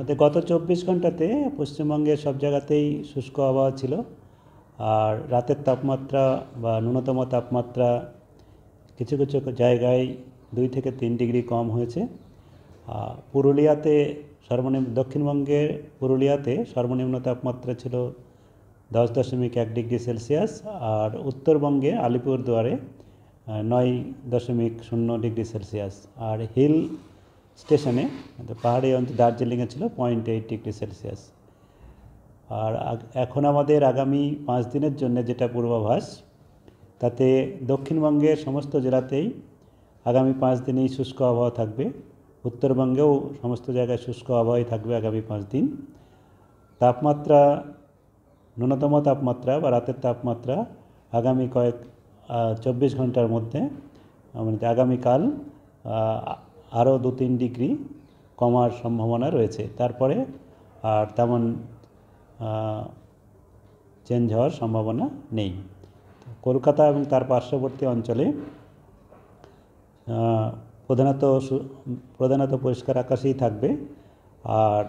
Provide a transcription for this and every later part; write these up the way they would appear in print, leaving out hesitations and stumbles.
আমাদের গত 24 ঘন্টাতে পশ্চিমবঙ্গের সব জায়গাতেই শুষ্ক আবহাওয়া ছিল। আর রাতের তাপমাত্রা বা ন্যূনতম তাপমাত্রা কিছু কিছু জায়গায় 2 থেকে 3 ডিগ্রি কম হয়েছে। পুরুলিয়াতে দক্ষিণবঙ্গের পুরুলিয়াতে সর্বনিম্ন তাপমাত্রা ছিল 10.1 ডিগ্রি সেলসিয়াস, আর উত্তরবঙ্গে আলিপুরদুয়ারে 9.0 ডিগ্রি সেলসিয়াস, আর হিল স্টেশনে পাহাড়ি অঞ্চল দার্জিলিংয়ে ছিল 0.8 ডিগ্রি সেলসিয়াস। আর এখন আমাদের আগামী 5 দিনের জন্য যেটা পূর্বাভাস, তাতে দক্ষিণবঙ্গের সমস্ত জেলাতেই আগামী 5 দিনেই শুষ্ক আবহাওয়া থাকবে। উত্তরবঙ্গেও সমস্ত জায়গায় শুষ্ক আবহাওয়াই থাকবে আগামী 5 দিন। তাপমাত্রা, ন্যূনতম তাপমাত্রা বা রাতের তাপমাত্রা আগামী 24 ঘন্টার মধ্যে মানে আগামীকাল আরও 2-3 ডিগ্রি কমার সম্ভাবনা রয়েছে। তারপরে আর তেমন চেঞ্জ হওয়ার সম্ভাবনা নেই। কলকাতা এবং তার পার্শ্ববর্তী অঞ্চলে প্রধানত পরিষ্কার আকাশেই থাকবে। আর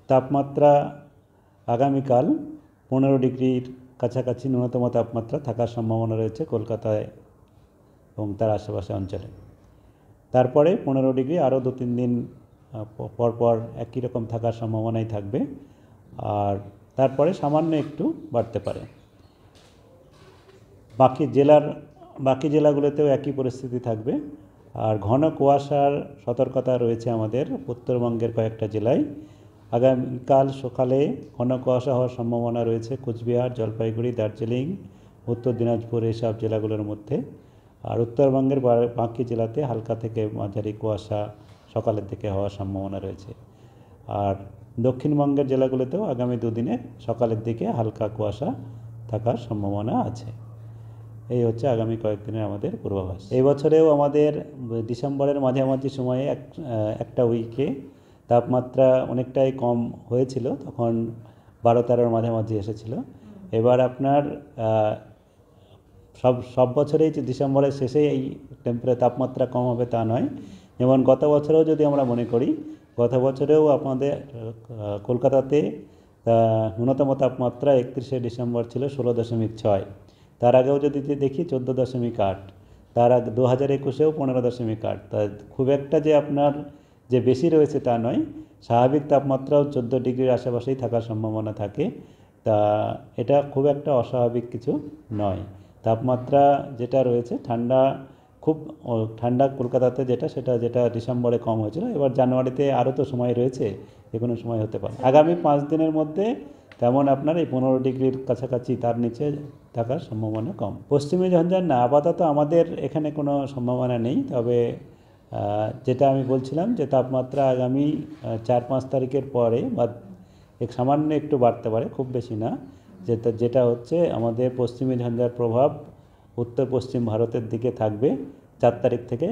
তাপমাত্রা আগামীকাল 15 ডিগ্রির কাছাকাছি ন্যূনতম তাপমাত্রা থাকার সম্ভাবনা রয়েছে কলকাতায় এবং তার আশেপাশে অঞ্চলে। তারপরে 15 ডিগ্রি আরও 2-3 দিন পরপর একই রকম থাকার সম্ভাবনাই থাকবে, আর তারপরে সামান্য একটু বাড়তে পারে। বাকি জেলাগুলোতেও একই পরিস্থিতি থাকবে। আর ঘন কুয়াশার সতর্কতা রয়েছে আমাদের উত্তরবঙ্গের কয়েকটা জেলায়। আগামীকাল সকালে ঘন কুয়াশা হওয়ার সম্ভাবনা রয়েছে কোচবিহার, জলপাইগুড়ি, দার্জিলিং, উত্তর দিনাজপুর এইসব জেলাগুলোর মধ্যে। আর উত্তরবঙ্গের বাকি জেলাতে হালকা থেকে মাঝারি কুয়াশা সকালের দিকে হওয়ার সম্ভাবনা রয়েছে। আর দক্ষিণবঙ্গের জেলাগুলোতেও আগামী 2 দিনে সকালের দিকে হালকা কুয়াশা থাকার সম্ভাবনা আছে। এই হচ্ছে আগামী কয়েকদিনের আমাদের পূর্বাভাস। এই বছরেও আমাদের ডিসেম্বরের মাঝামাঝি সময়ে একটা উইকে তাপমাত্রা অনেকটাই কম হয়েছিল, তখন 12-13 মাঝামাঝি এসেছিল। এবার আপনার সব বছরেই যে ডিসেম্বরের শেষে এই তাপমাত্রা কম হবে তা নয়। যেমন গত বছরেও যদি আমরা মনে করি, গত বছরেও আমাদের কলকাতাতে ন্যূনতম তাপমাত্রা 31শে ডিসেম্বর ছিল 16.6। তার আগেও যদি দেখি 14.8, তার আগে 2021-এও 15.8। তা খুব একটা যে আপনার যে বেশি রয়েছে তা নয়। স্বাভাবিক তাপমাত্রাও 14 ডিগ্রির আশেপাশেই থাকার সম্ভাবনা থাকে। তা এটা খুব একটা অস্বাভাবিক কিছু নয়। তাপমাত্রা যেটা রয়েছে খুব ঠান্ডা কলকাতাতে যেটা ডিসেম্বরে কম হয়েছিল, এবার জানুয়ারিতে আরও তো সময় রয়েছে, যে কোনো সময় হতে পারে। আগামী 5 দিনের মধ্যে তেমন আপনার এই 15 ডিগ্রির কাছাকাছি, তার নিচে থাকার সম্ভাবনা কম। পশ্চিমী ঝঞ্ঝার না, আপাতত আমাদের এখানে কোনো সম্ভাবনা নেই। তবে যেটা আমি বলছিলাম যে তাপমাত্রা আগামী 4-5 তারিখের পরে বা সামান্য একটু বাড়তে পারে, খুব বেশি না। যেটা হচ্ছে আমাদের পশ্চিমী ঝঞ্ঝার প্রভাব উত্তর পশ্চিম ভারতের দিকে থাকবে। 4 তারিখ থেকে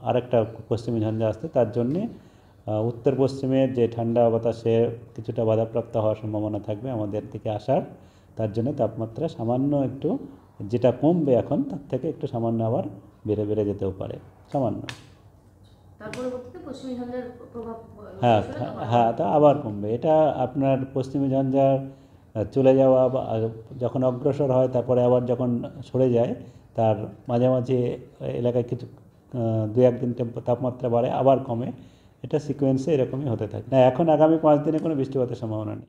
আরেকটা পশ্চিমী ঝঞ্ঝা আসতে, তার জন্যে উত্তর পশ্চিমের যে ঠান্ডা বাতাসে কিছুটা বাধাপ্রাপ্ত হওয়ার সম্ভাবনা থাকবে আমাদের দিকে আসার। তার জন্য তাপমাত্রা সামান্য একটু যেটা কমবে এখন, তার থেকে একটু সামান্য আবার বেড়ে যেতেও পারে, সামান্য। হ্যাঁ, তা আবার কমবে। এটা আপনার পশ্চিমী ঝঞ্ঝার চলে যাওয়া বা যখন অগ্রসর হয়, তারপরে আবার যখন সরে যায়, তার মাঝামাঝি এলাকায় কিছু 2-1 দিন তাপমাত্রা বাড়ে, আবার কমে। এটা সিকোয়েন্সে এরকমই হতে থাকে। না, এখন আগামী 5 দিনে কোনো বৃষ্টিপাতের সম্ভাবনা নেই।